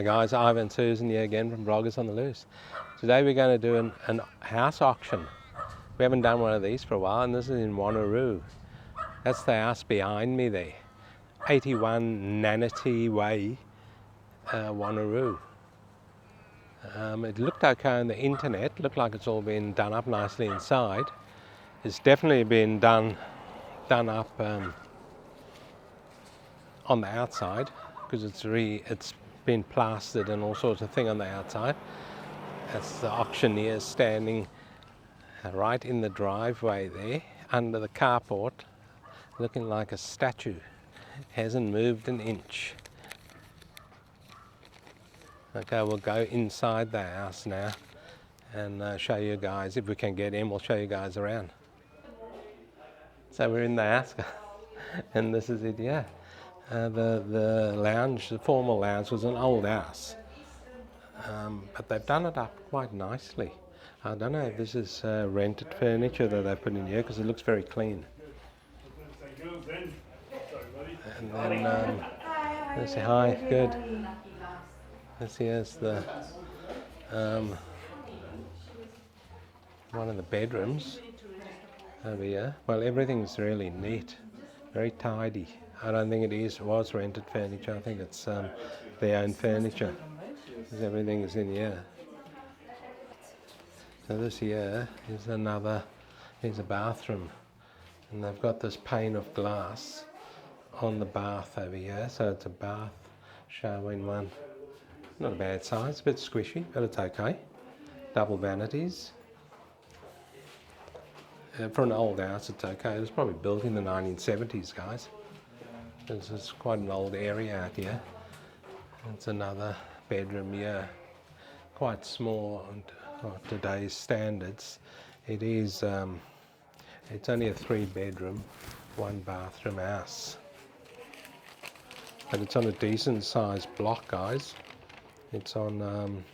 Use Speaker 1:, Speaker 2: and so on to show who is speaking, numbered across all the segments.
Speaker 1: Hi guys, Ivan and Susan here again from Bloggers on the Loose. Today we're going to do an house auction. We haven't done one of these for a while, and this is in Wanneroo. That's the house behind me there. 81 Nanity Way, Wanneroo. It looked okay on the internet, looked like it's all been done up nicely inside. It's definitely been done up on the outside, because it's been plastered and all sorts of thing on the outside. That's the auctioneer standing right in the driveway there, under the carport, looking like a statue. Hasn't moved an inch. Okay, we'll go inside the house now and show you guys, if we can get in, we'll show you guys around. So we're in the house, and this is it, yeah. The lounge, the formal lounge, was an old house, but they've done it up quite nicely. I don't know if this is rented furniture that they've put in here, because it looks very clean. And then, let's say hi, good. This here's the one of the bedrooms over here. Well, everything's really neat, very tidy. I don't think it was rented furniture. I think it's their own furniture, because everything is in here. So this here is here's a bathroom, and they've got this pane of glass on the bath over here, so it's a bath, shower in one. Not a bad size, a bit squishy, but it's okay. Double vanities. For an old house, it's okay. It was probably built in the 1970s, guys. This is quite an old area out here. It's another bedroom here, quite small and today's standards. It is. It's only a 3-bedroom, 1-bathroom house, but it's on a decent sized block, guys. It's on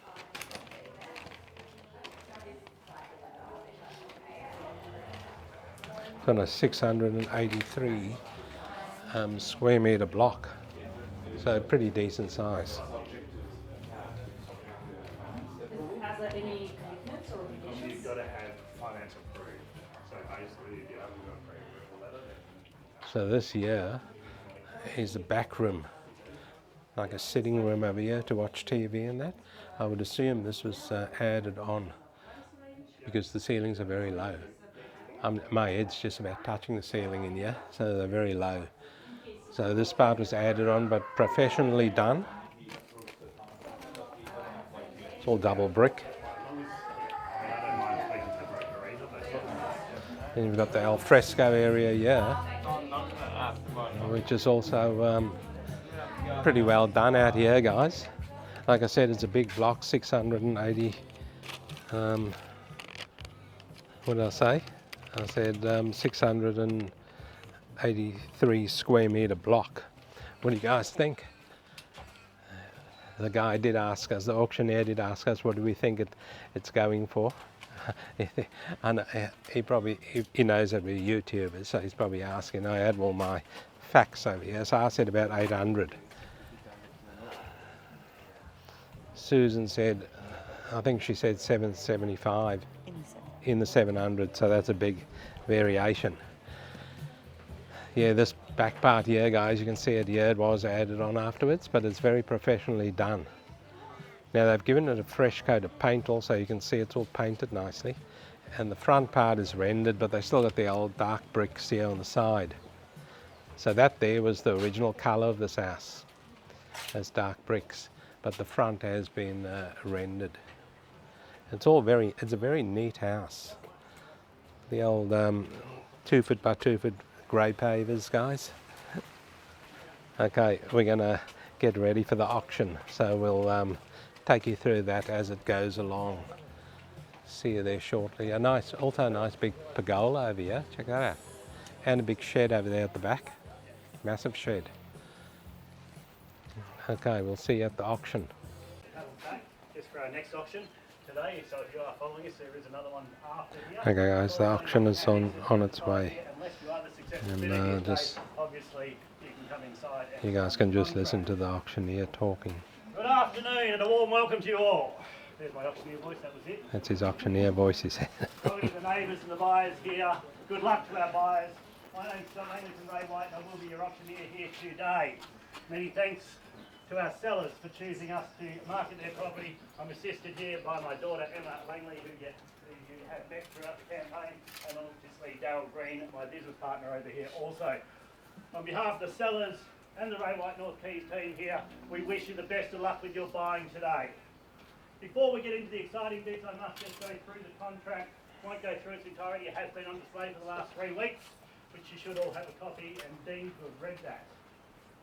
Speaker 1: it's on a 683 square meter block, so pretty decent size.
Speaker 2: Has there any commitments or conditions?
Speaker 3: You've got to have finance approved. So basically, if you haven't got a pre-approval letter, then...
Speaker 1: So this here is the back room, like a sitting room over here to watch TV and that. I would assume this was added on, because the ceilings are very low. My head's just about touching the ceiling in here, so they're very low. So this part was added on, but professionally done. It's all double brick. Then you've got the al fresco area here, which is also pretty well done out here, guys. Like I said, it's a big block, 680. What did I say? I said 683 square meter block. What do you guys think? The guy did ask us, the auctioneer did ask us, what do we think it's going for? And he knows that we're YouTubers, so he's probably asking. I had all my facts over here, so I said about 800. Susan said, I think she said 775 in the 700, so that's a big variation. Yeah, this back part here, guys, you can see it here, it was added on afterwards, but it's very professionally done. Now they've given it a fresh coat of paint also, you can see it's all painted nicely. And the front part is rendered, but they still got the old dark bricks here on the side. So that there was the original colour of this house, as dark bricks, but the front has been rendered. It's a very neat house. The old 2 foot by 2 foot grey pavers, guys. Okay, we're gonna get ready for the auction, so we'll take you through that as it goes along. See you there shortly. Also a nice big pergola over here, check that out. And a big shed over there at the back, massive shed. Okay, we'll see you at the auction.
Speaker 3: Just for our next auction today, so if you are following us, there is another one after here.
Speaker 1: Okay guys, the auction is on its way.
Speaker 3: Unless you are the successful
Speaker 1: And
Speaker 3: bidder in this
Speaker 1: just
Speaker 3: case, obviously you can come inside.
Speaker 1: you guys can just listen to the auctioneer talking.
Speaker 3: Good afternoon. afternoon and a warm welcome to you all. There's my auctioneer voice, that was it.
Speaker 1: That's his auctioneer voice, he said.
Speaker 3: Probably the neighbours and the buyers here. Good luck to our buyers. My name's John Ray White and I will be your auctioneer here today. Many thanks to our sellers for choosing us to market their property. I'm assisted here by my daughter Emma Langley, who you have met throughout the campaign, and obviously Darryl Green, my business partner over here also. On behalf of the sellers and the Ray White North Keys team here, we wish you the best of luck with your buying today. Before we get into the exciting bits, I must just go through the contract. Won't go through its entirety. It has been on display for the last 3 weeks, which you should all have a copy and deemed to have read that.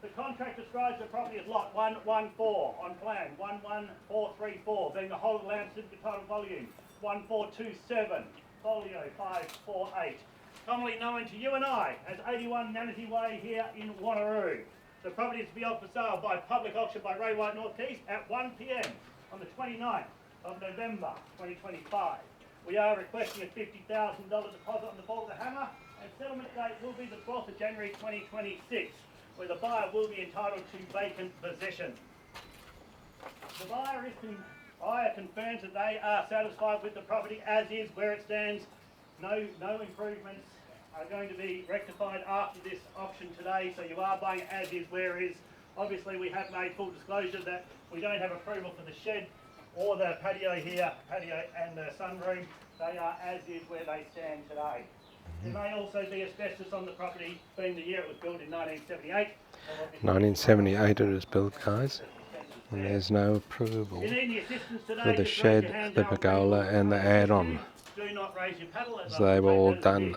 Speaker 3: The contract describes the property as lot 114 on plan, 11434 being the whole of the land certificate title volume, 1427 folio 548. Commonly known to you and I as 81 Manatee Way here in Wanneroo. The property is to be offered for sale by public auction by Ray White North Keys at 1 p.m. on the 29th of November 2025. We are requesting a $50,000 deposit on the ball of the hammer, and settlement date will be the 12th of January 2026, where the buyer will be entitled to vacant possession. The buyer confirms that they are satisfied with the property as is, where it stands. No improvements are going to be rectified after this auction today, so you are buying it as is, where is. Obviously we have made full disclosure that we don't have approval for the shed or the patio here, patio and the sunroom. They are as is where they stand today. There may also be asbestos on the property, being the year it was built in 1978.
Speaker 1: 1978 it was built, guys. And there's no approval for the shed, the pergola and the add-on. So they were all done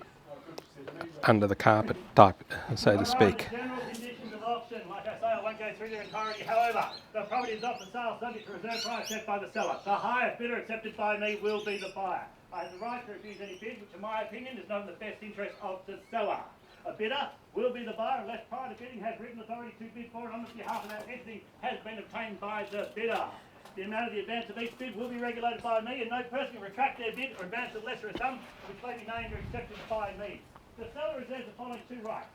Speaker 1: under the carpet type, so to speak.
Speaker 3: General conditions of auction, like I say, I won't go through their entirety. However, the property is up for sale subject to reserve price set by the seller. The highest bidder accepted by me will be the buyer. I have the right to refuse any bid, which in my opinion is not in the best interest of the seller. A bidder will be the buyer unless prior to bidding has written authority to bid for it on behalf of that entity has been obtained by the bidder. The amount of the advance of each bid will be regulated by me, and no person can retract their bid or advance the lesser sum which may be named or accepted by me. The seller reserves the following 2 rights.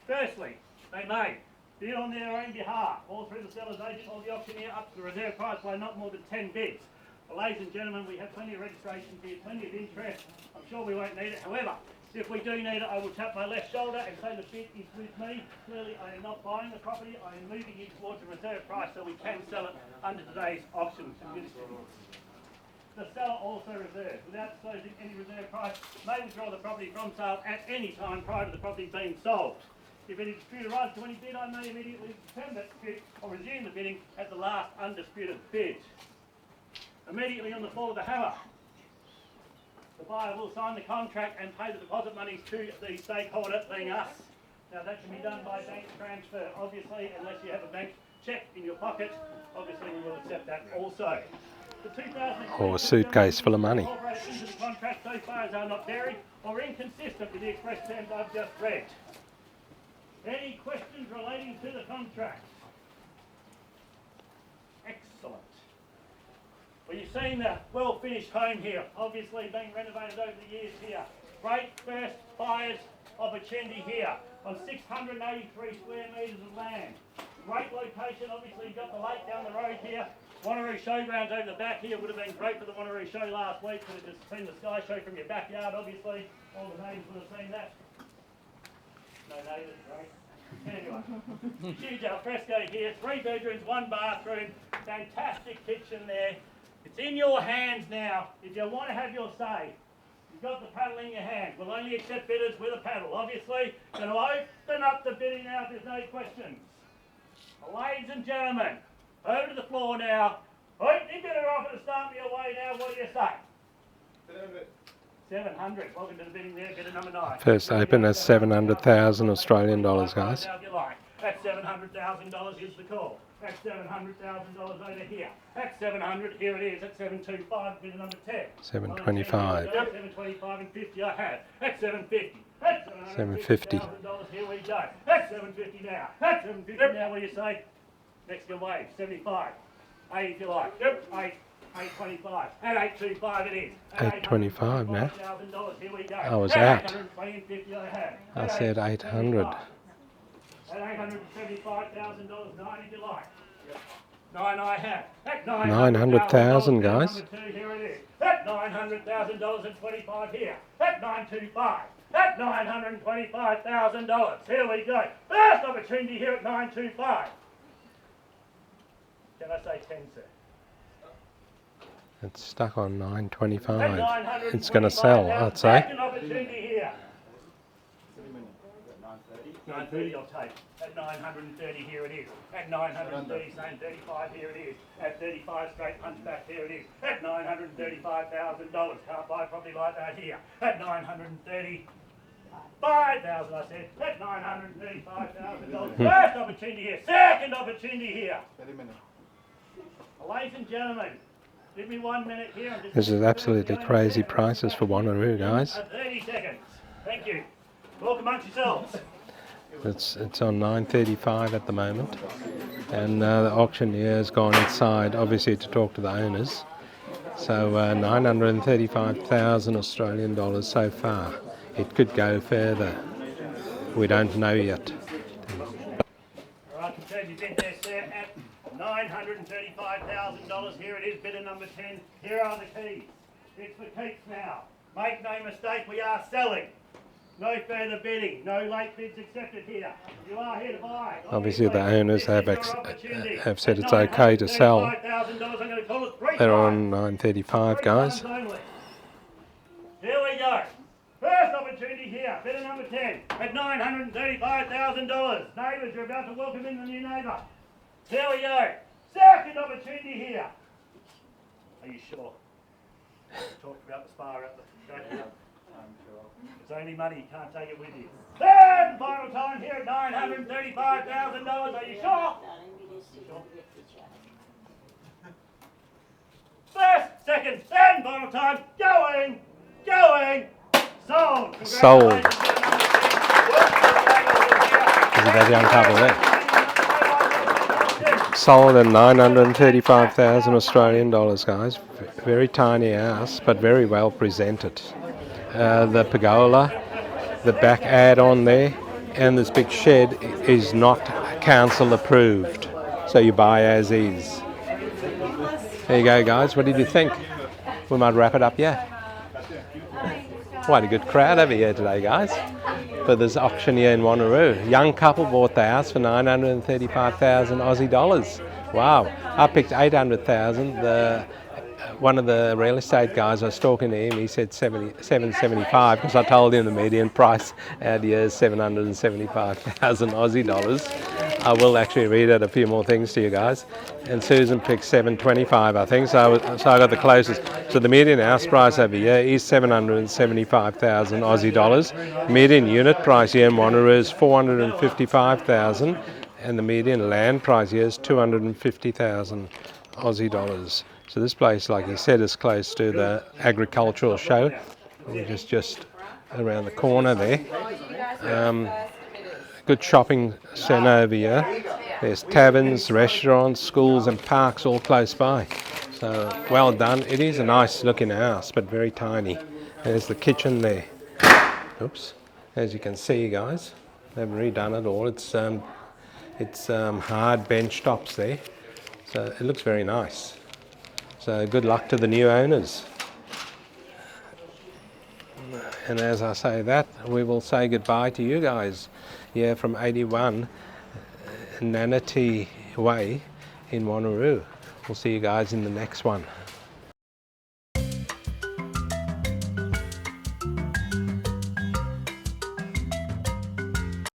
Speaker 3: Firstly, they may bid on their own behalf, or through the seller's agent or the auctioneer, up to the reserve price by not more than 10 bids. Well, ladies and gentlemen, we have plenty of registration here, plenty of interest. I'm sure we won't need it. However, if we do need it, I will tap my left shoulder and say the bid is with me. Clearly, I am not buying the property. I am moving it towards the reserve price so we can sell it under today's auction. The seller also reserves, without disclosing any reserve price, may withdraw the property from sale at any time prior to the property being sold. If any dispute arises to any bid, I may immediately determine that dispute or resume the bidding at the last undisputed bid. Immediately on the fall of the hammer, the buyer will sign the contract and pay the deposit monies to the stakeholder, being us. Now that can be done by bank transfer, obviously, unless you have a bank cheque in your pocket. Obviously we will accept that also.
Speaker 1: Or a suitcase full of money.
Speaker 3: Into the contract so far as are not varied or inconsistent with the express terms I've just read. Any questions relating to the contract? Excellent. Well, you've seen the well-finished home here, obviously being renovated over the years here. Great first buyer's opportunity here on 683 square metres of land. Great location, obviously you've got the lake down the road here. Wanneroo Showgrounds over the back here would have been great for the Wanneroo show last week. Could have just seen the sky show from your backyard, obviously. All the neighbours would have seen that. No neighbours, right? Anyway, huge alfresco here, 3 bedrooms, 1 bathroom, fantastic kitchen there. It's in your hands now. If you want to have your say, you've got the paddle in your hand. We'll only accept bidders with a paddle. Obviously, going to open up the bidding now if there's no questions. Ladies and gentlemen, over to the floor now. Opening bidder offer to start me away now. What do you say? 700. Welcome to the bidding there. Bidder number 9.
Speaker 1: First open at 700,000 Australian dollars, guys.
Speaker 3: That's $700,000 is the call. That's $700,000 over here. That's 700. Here it is. That's 725. Bidder number 10.
Speaker 1: 725.
Speaker 3: 725 and 50 I have. That's 750. That's
Speaker 1: $750.
Speaker 3: Here we go. That's 750 now. That's 750 now. What do you say? Mexican wave. 75. 8 if you like. Yep. 825. At 825 it is.
Speaker 1: 825 now.
Speaker 3: Here we go.
Speaker 1: I was out.
Speaker 3: 820 and 50 I have.
Speaker 1: I said 800.
Speaker 3: At $875,000, 9 if you like. Yep. 9 I have. At
Speaker 1: 900,000, guys.
Speaker 3: Number 2, here it is. At $900,000 and 25 here. At 925. At $925,000. Here we go. First opportunity here at 925. Can I say 10, sir?
Speaker 1: It's stuck on 925. It's going to sell, I'd say.
Speaker 3: Second opportunity here. 930 I'll take. At 930 here it is. At 930 same 35 here it is. At 35 straight punch back here it is. At $935,000. Can't buy property like that here. At 935,000 I said. At $935,000. First opportunity here. Second opportunity here. Ladies and gentlemen, give me 1 minute here.
Speaker 1: This is absolutely crazy prices for Wanneroo, guys.
Speaker 3: 30 seconds. Thank you. Talk amongst yourselves.
Speaker 1: It's on 935 at the moment, and the auctioneer's gone inside, obviously to talk to the owners. So 935,000 Australian dollars so far. It could go further. We don't know yet.
Speaker 3: All right, confirm your bid there, sir, at $935,000. Here it is, bidder number 10. Here are the keys. It's for keeps now. Make no mistake, we are selling. No further bidding, no late bids accepted here. You are here to buy.
Speaker 1: Obviously the owners have said it's okay to sell. They're on 935, guys.
Speaker 3: Here we go. First opportunity here, bidder number 10 at $935,000. Neighbours, you're about to welcome in the new neighbour. Here we go. Second opportunity here. Are you sure? Talked about the spa at the showdown. It's only money, you can't take it with you. Third and final time here at $935,000. Are you sure? First, second, third and final time. Going. Sold.
Speaker 1: Sold. Is it that young couple there? Sold at 935,000 Australian dollars, guys. Very tiny house, but very well presented. The pergola, the back add-on there, and this big shed is not council approved, so you buy as is. There you go, guys. What did you think? We might wrap it up, yeah. Quite a good crowd over here today, guys, for this auction here in Wanneroo. Young couple bought the house for 935,000 Aussie dollars. Wow. I picked 800,000. One of the real estate guys, I was talking to him, he said 775 because I told him the median price out here is 775,000 Aussie dollars. I will actually read out a few more things to you guys. And Susan picked 725, I think, so I got the closest. So the median house price over here is 775,000 Aussie dollars. Median unit price here in Wanneroo is 455,000, and the median land price here is 250,000 Aussie dollars. So this place, like he said, is close to the agricultural show, which is just around the corner there. Good shopping centre over here. There's taverns, restaurants, schools and parks all close by. So well done. It is a nice looking house, but very tiny. There's the kitchen there. Oops. As you can see, guys, they've redone it all. It's hard bench tops there. So it looks very nice. So good luck to the new owners. And as I say that, we will say goodbye to you guys here from 81 Nanati Way in Wanneroo. We'll see you guys in the next one.